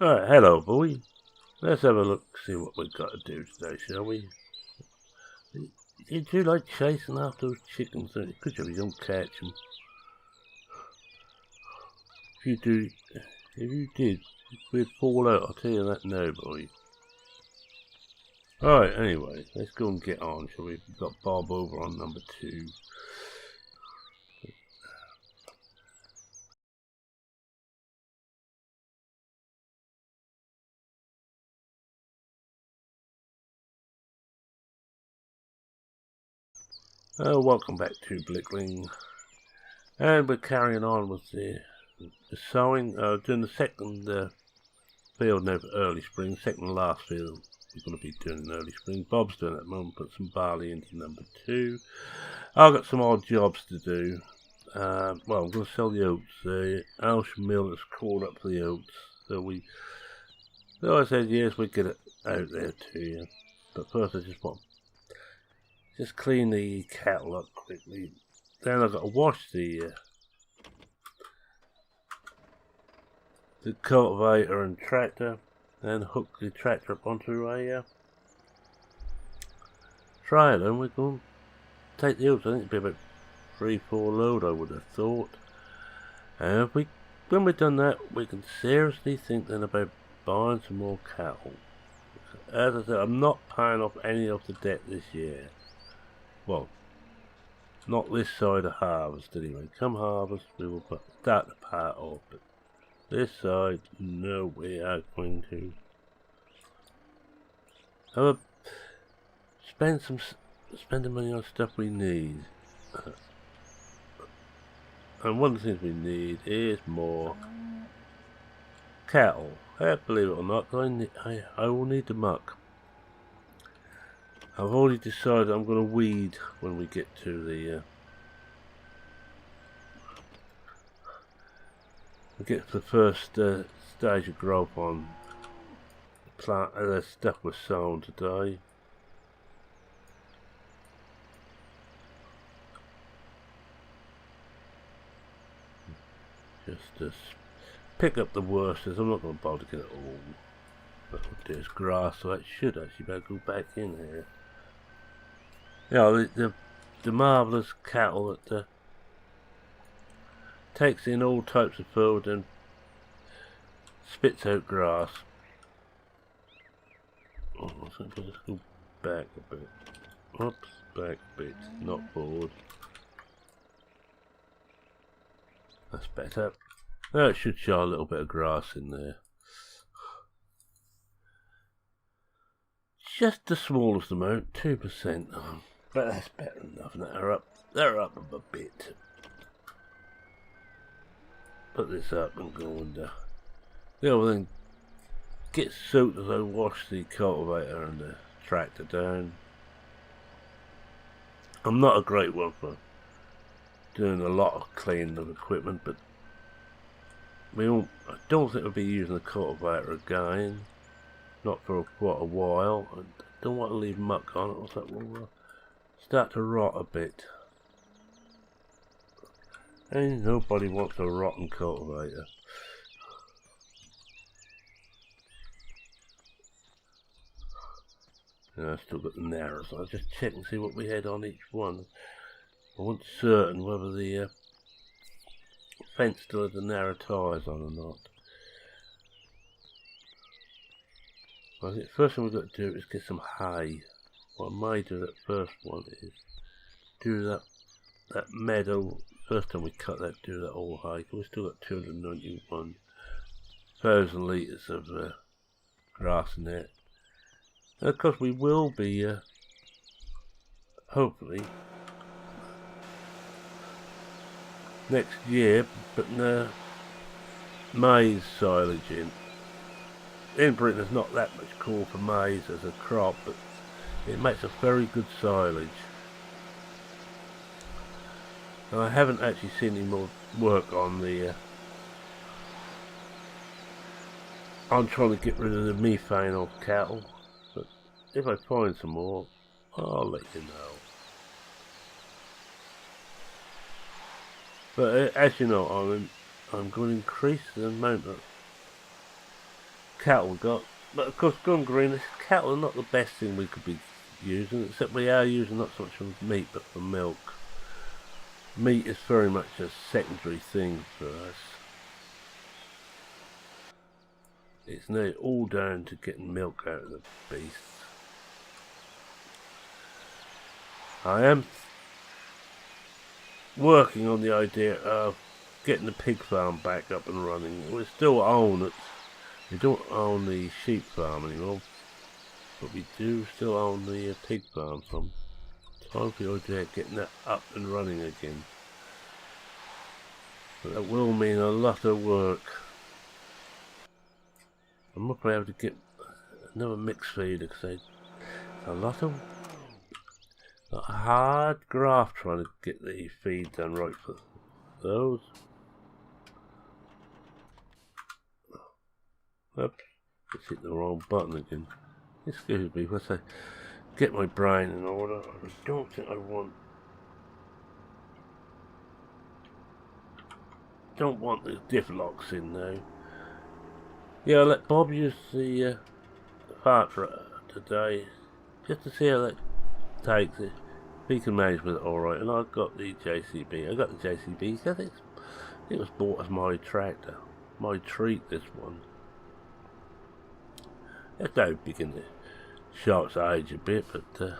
Alright, hello boy. Let's have a look, see what we've got to do today, shall we? Did you like chasing after those chickens? Good job you don't catch them. If you did, we'd fall out, I'll tell you that now, boy. Alright, anyway, let's go and get on, shall we? We've got Bob over on number 2. Welcome back to Blickling. And we're carrying on with the sowing, doing the second field now for early spring, second and last field we're going to be doing in early spring. Bob's doing it at the moment, put some barley into number 2. I've got some odd jobs to do. Well, I'm going to sell the oats. The Irish mill has called up for the oats, so I said yes, we get it out there to you. But first I just want to clean the cattle up quickly. Then I've got to wash the cultivator and tractor, and hook the tractor up onto a trailer, and we're going to take the oats. I think it'd be about 3-4 load, I would have thought. And when we've done that, we can seriously think then about buying some more cattle. As I said, I'm not paying off any of the debt this year. Well, not this side of harvest anyway. Come harvest, we will start to pay it off. But this side, no, we are going to spend the money on stuff we need. And one of the things we need is more cattle. Believe it or not, I will need the muck. I've already decided I'm going to weed when we get to the first stage of growth on the plant. The stuff was sown today. Just to pick up the worst. I'm not going to bother to get it all. But there's grass, so that should actually better go back in here. The marvellous cattle that takes in all types of food and spits out grass. Oh, so let's go back a bit. Oops, back a bit, not forward. That's better. Now it should show a little bit of grass in there. Just the smallest amount, 2%. But that's better enough. They're up a bit. Put this up and go under. The other thing, get soaked as I wash the cultivator and the tractor down. I'm not a great one for doing a lot of cleaning of equipment, but I don't think we'll be using the cultivator again. Not for quite a while. I don't want to leave muck on it, or that will start to rot a bit. And nobody wants a rotten cultivator. I still got the narrows. I'll just check and see what we had on each one. I wasn't certain whether the fence still had the narrow tyres on or not. I think the first thing we've got to do is get some hay. What I may do that first one is do that meadow. First time we cut that, do that all hay. We've still got 291,000 litres of grass in there. And of course we will be, hopefully, next year, putting maize silage in. In Britain there's not that much call for maize as a crop, but it makes a very good silage. And I haven't actually seen any more work on the I'm trying to get rid of the methane off cattle, but if I find some more, I'll let you know. But as you know, I'm going to increase the amount of cattle we got. But of course, gone green, cattle are not the best thing we could be using, except we are using not so much for meat but for milk. Meat is very much a secondary thing for us. It's now all down to getting milk out of the beasts. I am working on the idea of getting the pig farm back up and running. We still own it. We don't own the sheep farm anymore, but we do still own the pig farm. So I'm trying for the idea of getting that up and running again. But that will mean a lot of work. I'm not going to be able to get another mixed feeder because it's a lot of hard graft trying to get the feed done right for those. Oops, just hit the wrong button again. Excuse me, once I get my brain in order, I don't think I don't want the diff locks in now. Yeah, I'll let Bob use the fart for today, just to see how that takes it. If he can manage with it alright, and I've got the JCB. I got the JCB because it was bought as my tractor. My treat, this one. It's now beginning to show its age a bit, but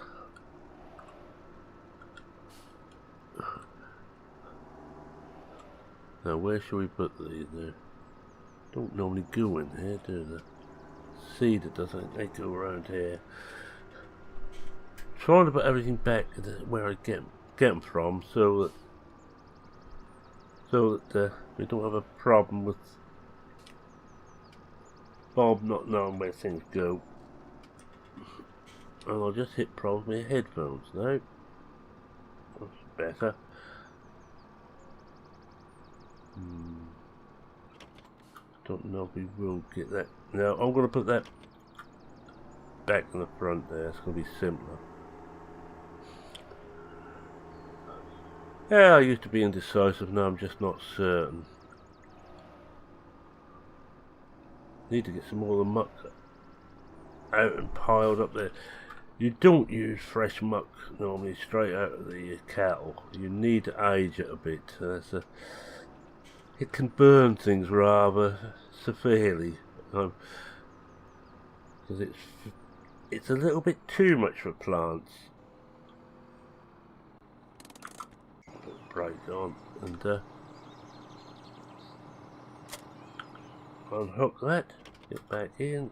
now where should we put these now? Don't normally go in here, do they? Cedar doesn't, they go around here. Trying to put everything back where I get them from, so that we don't have a problem with Bob not knowing where things go. And I'll just hit probably headphones now. That's better. Don't know if we will get that. No, I'm going to put that back in the front there. It's going to be simpler. Yeah, I used to be indecisive. Now I'm just not certain. Need to get some more of the muck out and piled up there. You don't use fresh muck normally straight out of the cattle. You need to age it a bit. It can burn things rather severely, because it's a little bit too much for plants. Put the brake on and unhook that. Get back in.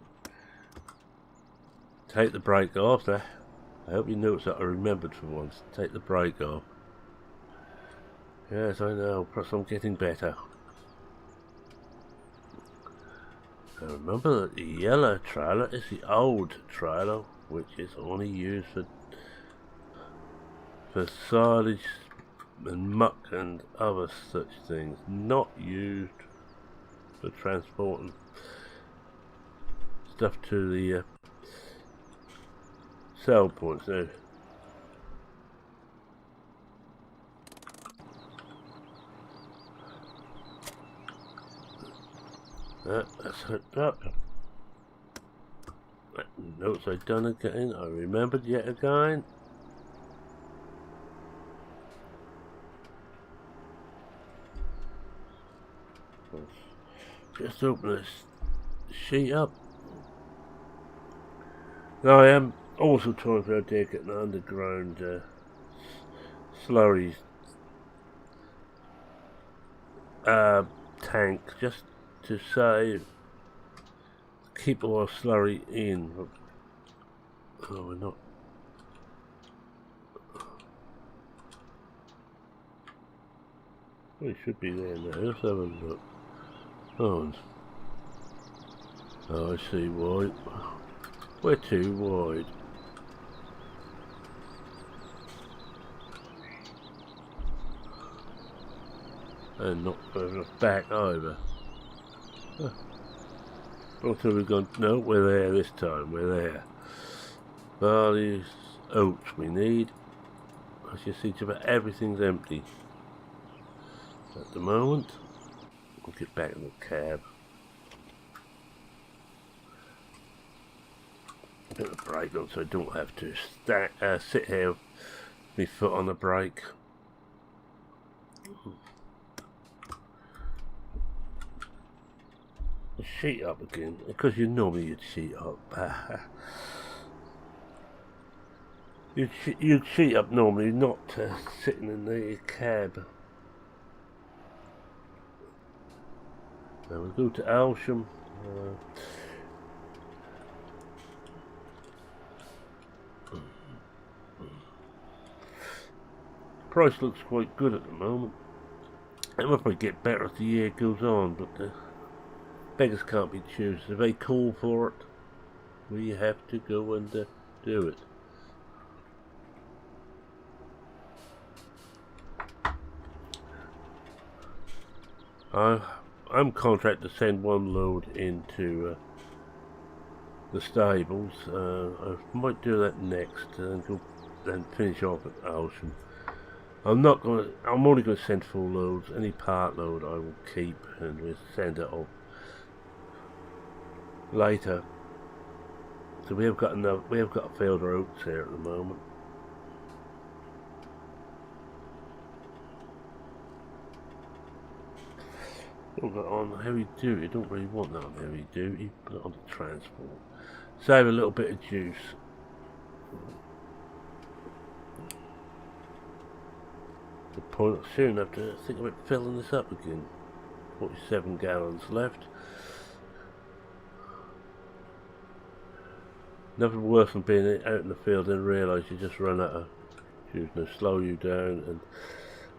Take the brake off there. I hope you noticed that I remembered for once. Take the brake off. Yes, I know. Perhaps I'm getting better. Now remember that the yellow trailer is the old trailer, which is only used for silage and muck and other such things. Not used for transporting stuff to the sell points now. That's hooked up. Notes I've done again. I remembered yet again. Just open this sheet up. Now I am also trying to get an underground slurry tank, just to say keep our slurry in. Oh, we're not. We should be there now. Let's have a look. Oh, I see why. We're too wide. And not further enough back either. Until we've gone, no, we're there this time, we're there. Barley, oats we need. As you see, about everything's empty at the moment. We'll get back in the cab. bit of brake on so I don't have to sit here with my foot on the brake. Sheet up again, because you normally you'd sheet up. You'd sheet up normally, not sitting in the cab. Now we go to Alsham. Price looks quite good at the moment. It will probably get better as the year goes on, but beggars can't be choosers. If they call for it, we have to go and do it. I'm contracted to send one load into the stables. I might do that next and go and finish off at Alsham. I'm only going to send full loads. Any part load I will keep and we'll send it off later. So we have got a field of oats here at the moment. Don't got on heavy duty. Don't really want that on heavy duty. Put it on the transport. Save a little bit of juice. The point I soon have to think about filling this up again. 47 gallons left. Nothing worse than being out in the field and realise you just run out of juice. They slow you down, and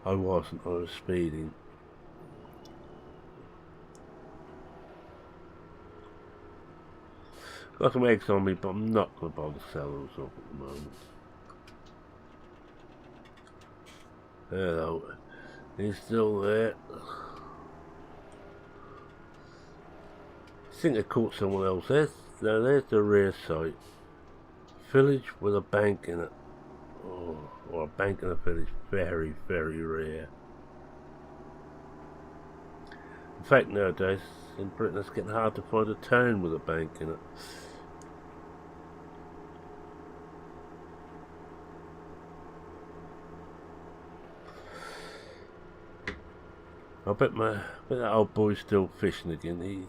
I wasn't. I was speeding. Got some eggs on me, but I'm not going to bother to sell those off at the moment. Hello, he's still there. I think I caught someone else. There's the rear sight. Village with a bank in it. Oh, or a bank in a village. Very, very rare. In fact, nowadays in Britain it's getting hard to find a town with a bank in it. I bet that old boy's still fishing again. He's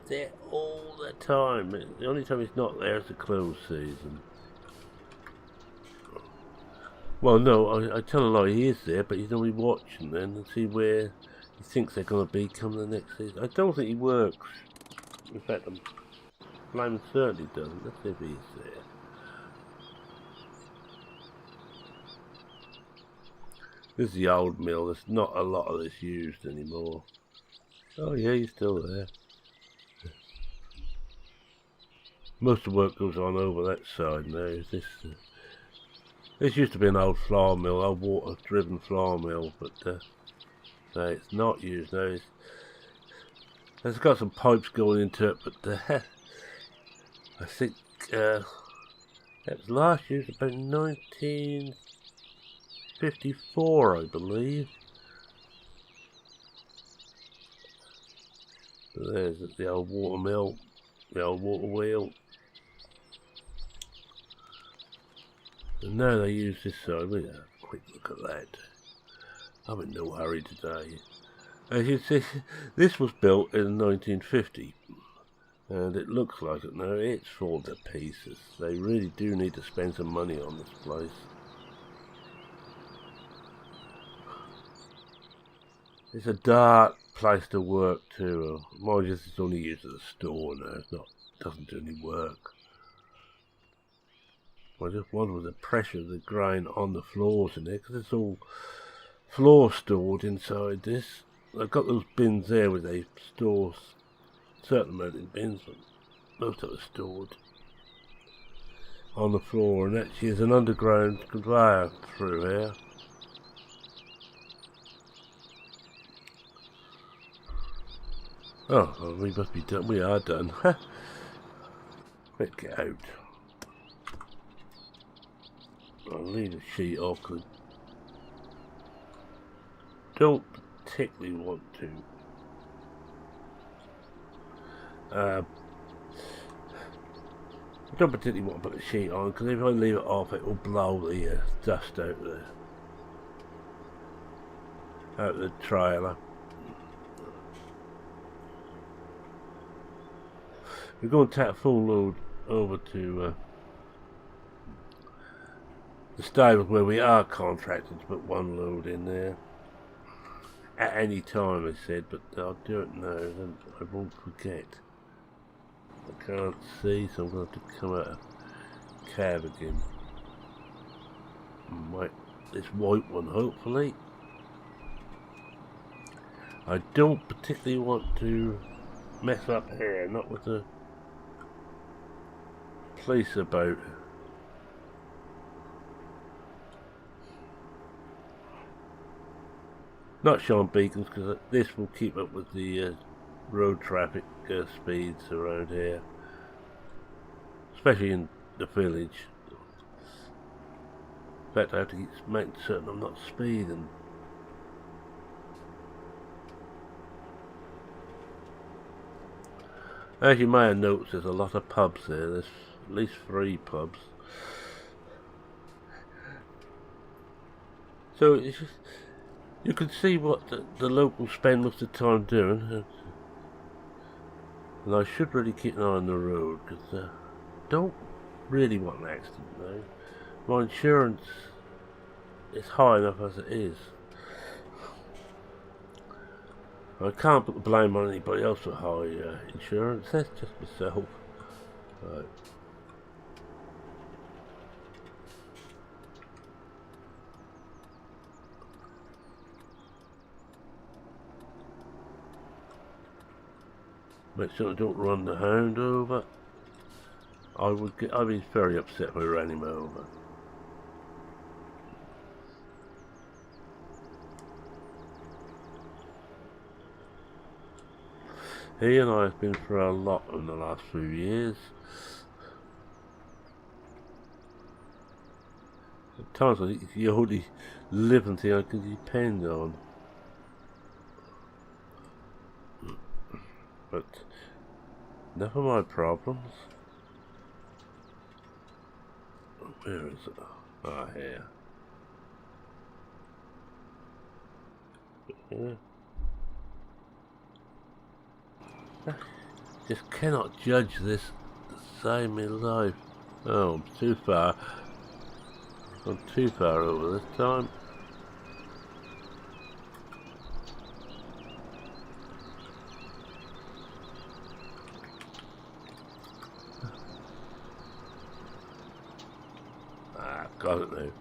there all the time. The only time he's not there is the close season. Well, no, I tell a lie, he is there, but he's only watching then and see where he thinks they're going to be come the next season. I don't think he works. In fact, I'm blaming certainly doesn't. Let's see if he's there. This is the old mill. There's not a lot of this used anymore. Oh yeah, he's still there. Most of the work goes on over that side now. This used to be an old flour mill, old water-driven flour mill, but no, it's not used now. It's got some pipes going into it, but I think that was last used about 1954, I believe. But there's the old water mill, the old water wheel. And now they use this side. We'll have a quick look at that. I'm in no hurry today. As you see, this was built in 1950. And it looks like it now. It's fallen to pieces. They really do need to spend some money on this place. It's a dark place to work too. Mind you, it's only used as a store now. Doesn't do any work. I just wonder the pressure of the grain on the floors in there, because it's all floor stored inside this. I've got those bins there where they store certain amount of bins, but most of it are stored on the floor, and actually there's an underground conveyor through here. Oh, well, we must be done. We are done. Let's get out. I'll leave the sheet off because I don't particularly want to. I don't particularly want to put the sheet on because if I leave it off it will blow the dust out the trailer. We're going to take full load over to the stables where we are contracted to put one load in there at any time, I said, but I'll do it now, then I won't forget. I can't see, so I'm going to have to come out of cab again. This white one, hopefully. I don't particularly want to mess up here, not with the police about. Not showing beacons because this will keep up with the road traffic speeds around here, especially in the village. In fact, I have to keep making certain I'm not speeding. As you may have noticed, there's a lot of pubs there. There's at least 3 pubs. So it's just, you can see what the locals spend most of the time doing. And I should really keep an eye on the road because I don't really want an accident now. My insurance is high enough as it is. I can't put the blame on anybody else for high insurance, that's just myself. Right. Make sure I don't run the hound over. I'd be very upset if I ran him over. He and I have been through a lot in the last few years. At times I think it's the only living thing I can depend on. But enough of my problems. Where is it? Ah, here. Yeah. Just cannot judge this to save me life. Oh, I'm too far. I'm too far over this time. Got it now.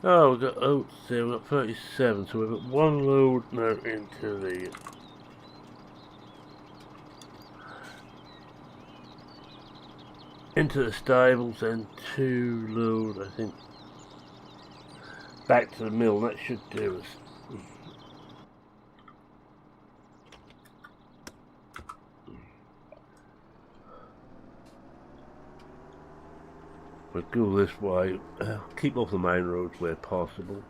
Oh, we've got oats there, we've got 37, so we've got one load now into the stables and 2 load, I think, back to the mill. That should do us. We'll go this way, keep off the main roads where possible.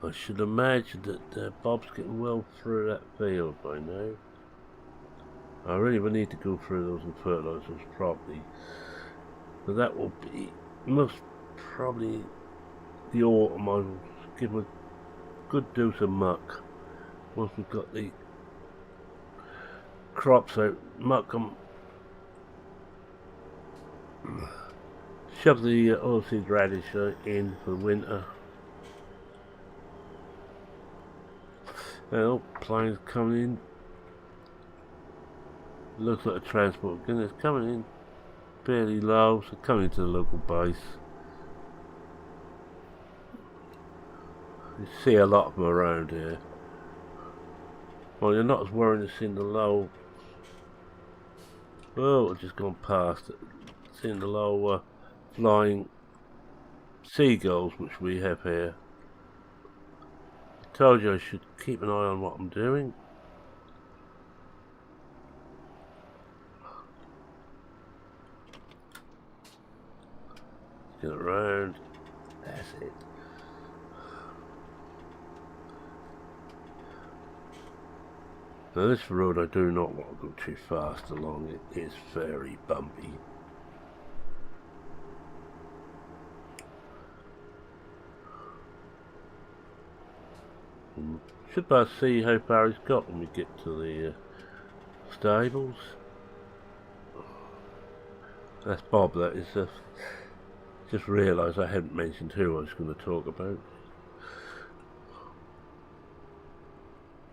I should imagine that Bob's getting well through that field by now. I really will need to go through those and fertilise those properly. But that will be most probably the autumn. I will give them a good dose of muck once we've got the crops out. Muck them. Shove the oilseed radish in for the winter. Well, planes coming in. Looks like a transport. Goodness, coming in fairly low, so coming into the local base. You see a lot of them around here. Well, you're not as worried as seeing the low. Oh, I've just gone past it. Seeing the low flying seagulls, which we have here. Told you I should keep an eye on what I'm doing. Get around. That's it. Now this road I do not want to go too fast along, it is very bumpy. Should I see how far he's got when we get to the stables? That's Bob, that is. Just realised I hadn't mentioned who I was going to talk about.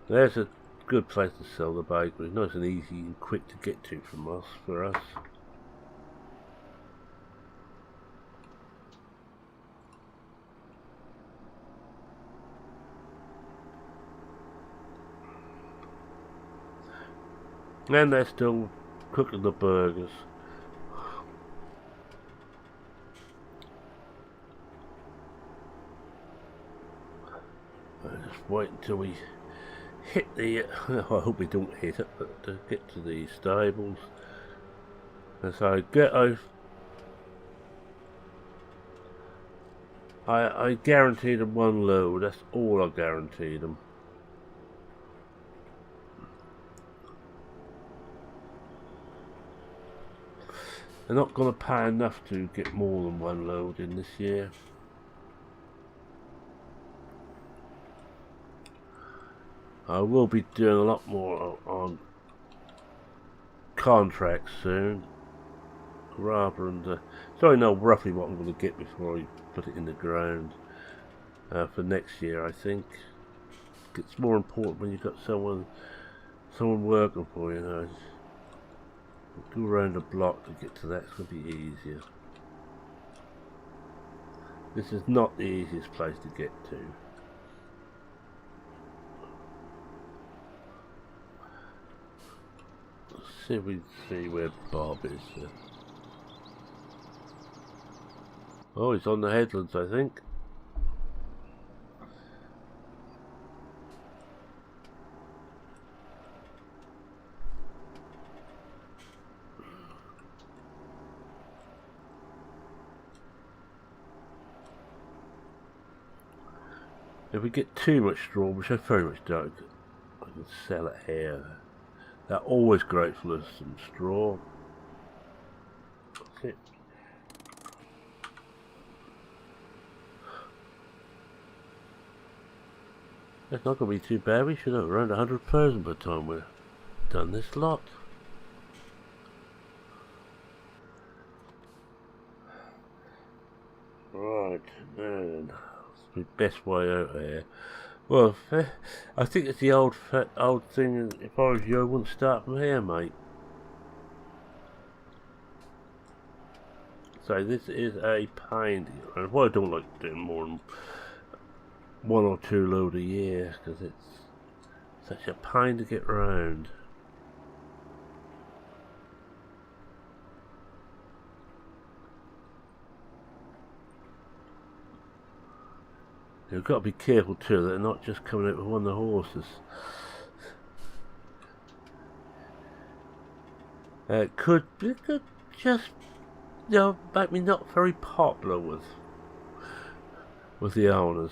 There's a good place to sell the bakery. Nice and easy and quick to get to for us. And they're still cooking the burgers. I'll just wait until we hit the, I hope we don't hit it, but to get to the stables. And so I guaranteed them one load, that's all I guaranteed them. They're not going to pay enough to get more than one load in this year. I will be doing a lot more on contracts soon, rather than so I know roughly what I'm going to get before I put it in the ground for next year. I think it's more important when you've got someone working for you. Know, go around the block to get to that. It's going to be easier. This is not the easiest place to get to. See if we can see where Bob is. Oh, he's on the headlands, I think. If we get too much straw, which I very much don't, I can sell it here. They're always grateful for some straw. That's it. That's not going to be too bad. We should have around 100,000 by the time we're done this lot. Right, then. That's the best way out here. Well, I think it's the old thing. If I was you, I wouldn't start from here, mate. So this is a pain. And why I don't like doing more than 1 or 2 load a year, because it's such a pain to get round. You've got to be careful too that they're not just coming out with one of the horses. It could just, you know, make me not very popular with the owners.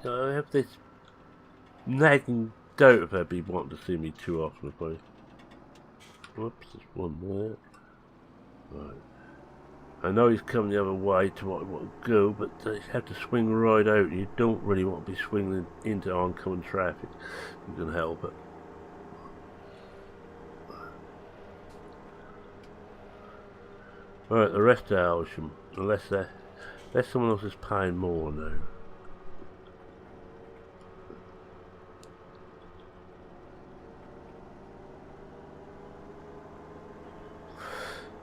You know, I have this nagging doubt if they'd be wanting to see me too often. If I, whoops, there's one there. Right. I know he's coming the other way to what I want to go, but you have to swing right out. You don't really want to be swinging into oncoming traffic. You can help it. Right, the rest of Elsham, unless someone else is paying more now.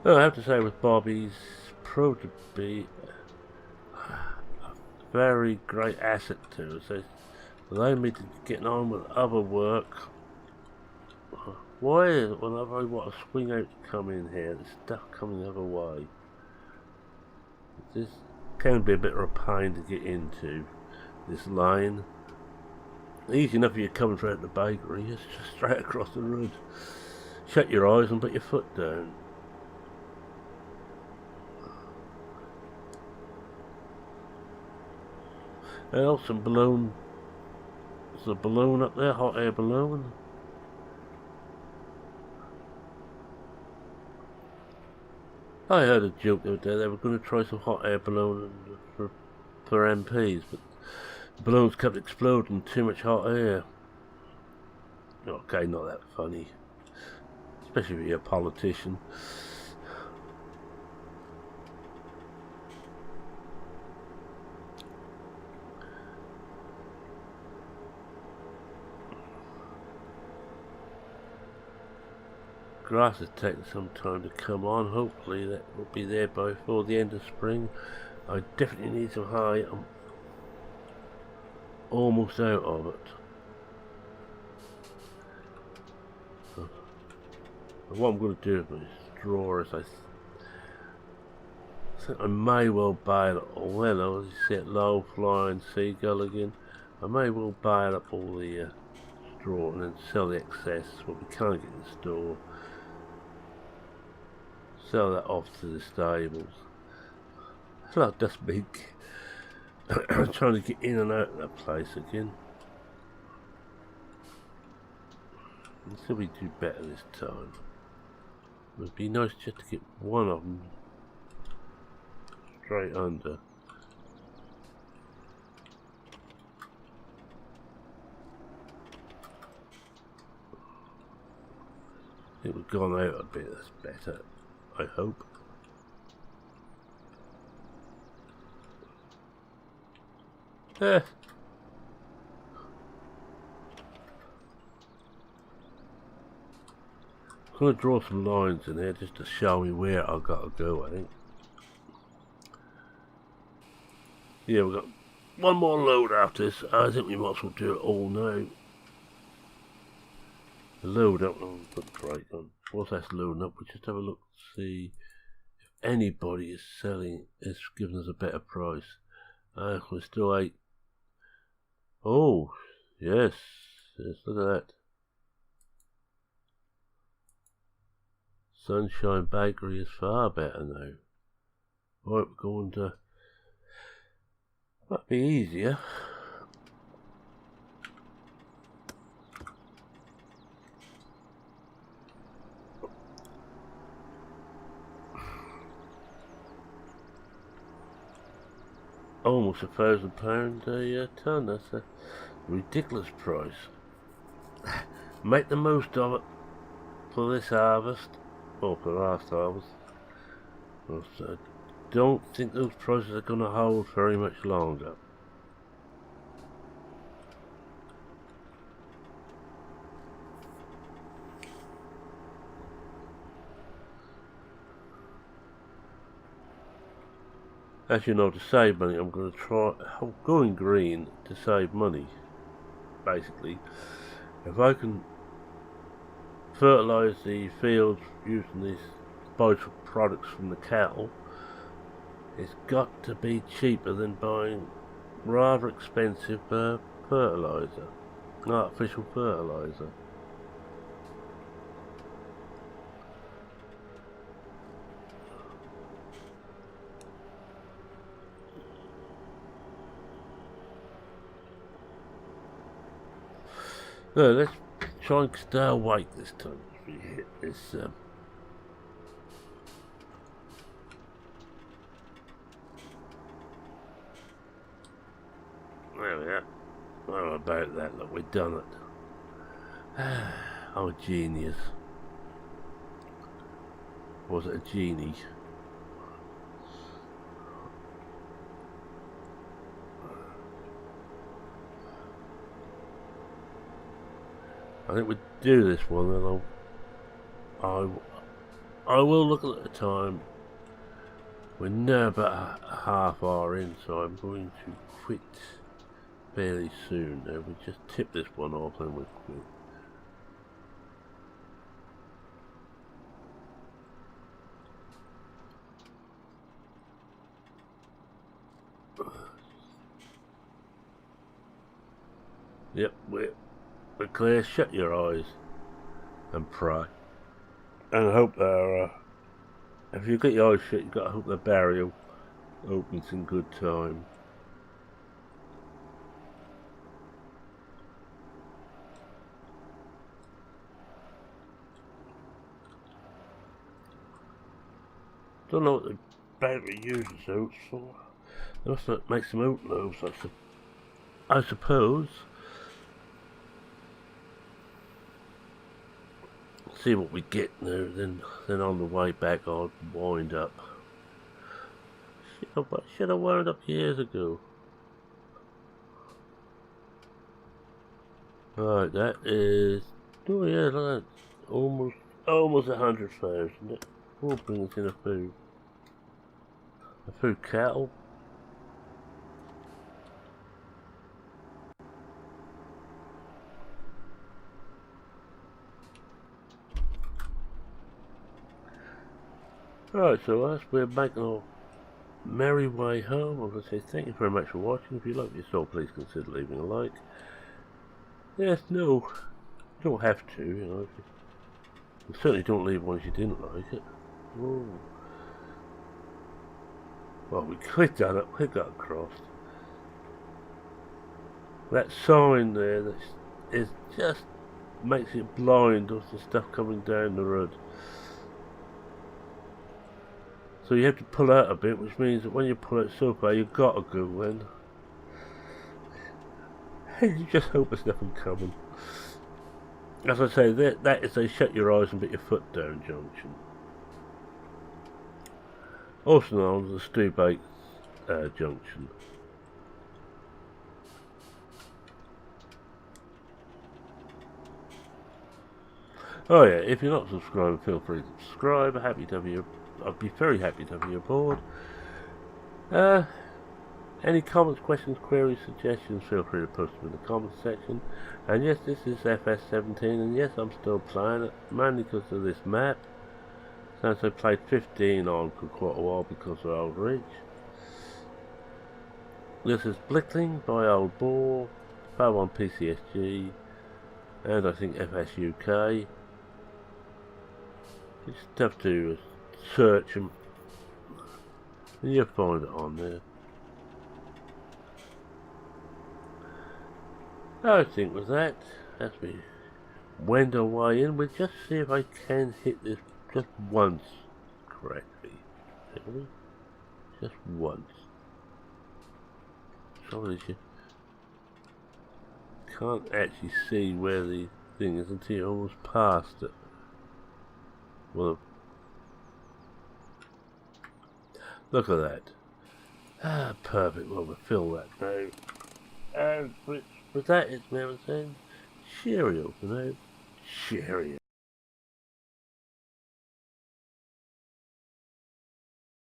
Well, I have to say with Bobby's proved to be a very great asset to us. It's allowed me to get on with other work. Why is it whenever I want to swing out to come in here, there's stuff coming the other way? This can be a bit of a pain to get into this lane. Easy enough if you're coming through the bakery, it's just straight across the road. Shut your eyes and put your foot down. Oh, some balloon. There's a balloon up there, hot air balloon. I heard a joke the other day, they were going to try some hot air balloon for MPs, but the balloons kept exploding, too much hot air. Okay, not that funny. Especially if you're a politician. Grass is taking some time to come on. Hopefully that will be there before the end of spring. I definitely need some hay. I'm almost out of it. And what I'm going to do with my straw is I think I may well bale it all. Hello, you see that low flying seagull again. I may well bale up all the straw and then sell the excess, what we can't get in the store. Sell that off to the stables. Hello, Dustbig. I'm trying to get in and out of that place again. Until we do better this time. It would be nice just to get one of them straight under. I think we've gone out a bit, that's better, I hope. Eh. I'm going to draw some lines in here just to show me where I've got to go, I think. Yeah, we've got one more load after this. I think we might as well do it all now. Load up, I'll put the brake on. Whilst that's loading up, we'll just have a look to see if anybody is selling, is giving us a better price. We're still 8. Oh, yes, look at that. Sunshine Bakery is far better now. Right, we're going to... That'd be easier. Almost £1,000 a tonne. That's a ridiculous price. Make the most of it for this harvest, or for last harvest. I don't think those prices are going to hold very much longer. As you know, to save money, I'm going to try going green to save money. Basically, if I can fertilise the fields using these byproducts from the cattle, it's got to be cheaper than buying rather expensive fertiliser, artificial fertiliser. No, let's try and stay awake this time as we hit this. There we are. How about that? Look, we've done it. I'm a genius. Was it a genie? I think we'll do this one, and I will look at the time. We're now about a half hour in, so I'm going to quit fairly soon. Now we just tip this one off and we'll quit. Yep, we're clear. Shut your eyes and pray, and hope they're. If you get your eyes shut, you've got to hope the barrier opens in good time. Don't know what the battery uses oats for. They must make some oat loaves, I suppose. See what we get now, then on the way back I'll wind up. Should have wound up years ago. Right, that is, oh yeah, look at that, almost 100,000. We'll bring us in a few cattle. Right, so as we're making our merry way home, I'm going to say thank you very much for watching. If you like this show, please consider leaving a like. Yes, no, you don't have to, you know. You certainly don't leave one if you didn't like it. Ooh. Well, we clicked that across. That sign there is just makes it blind with the stuff coming down the road. So you have to pull out a bit, which means that when you pull it so far, you've got to go in. You just hope there's nothing coming. As I say, that is a shut your eyes and put your foot down junction. Also known as the Stu Bates junction. Oh yeah, if you're not subscribed, feel free to subscribe. I'd be very happy to have you aboard. Any comments, questions, queries, suggestions, feel free to post them in the comments section. And yes, this is FS17, and yes, I'm still playing it, mainly because of this map. Since I played 15 on for quite a while because of Old Reach. This is Blickling by OldBor, both on PCSG, and I think FSUK. You just have to search them, and you'll find it on there. I think with that, as we wend our way in, we'll just see if I can hit this just once correctly. Shall we? Just once. Sorry, you can't actually see where the thing is until you're almost past it. Well, look at that. Ah, perfect. Well, we'll fill that now. And with that, it's now saying cheerio for now. Cheerio.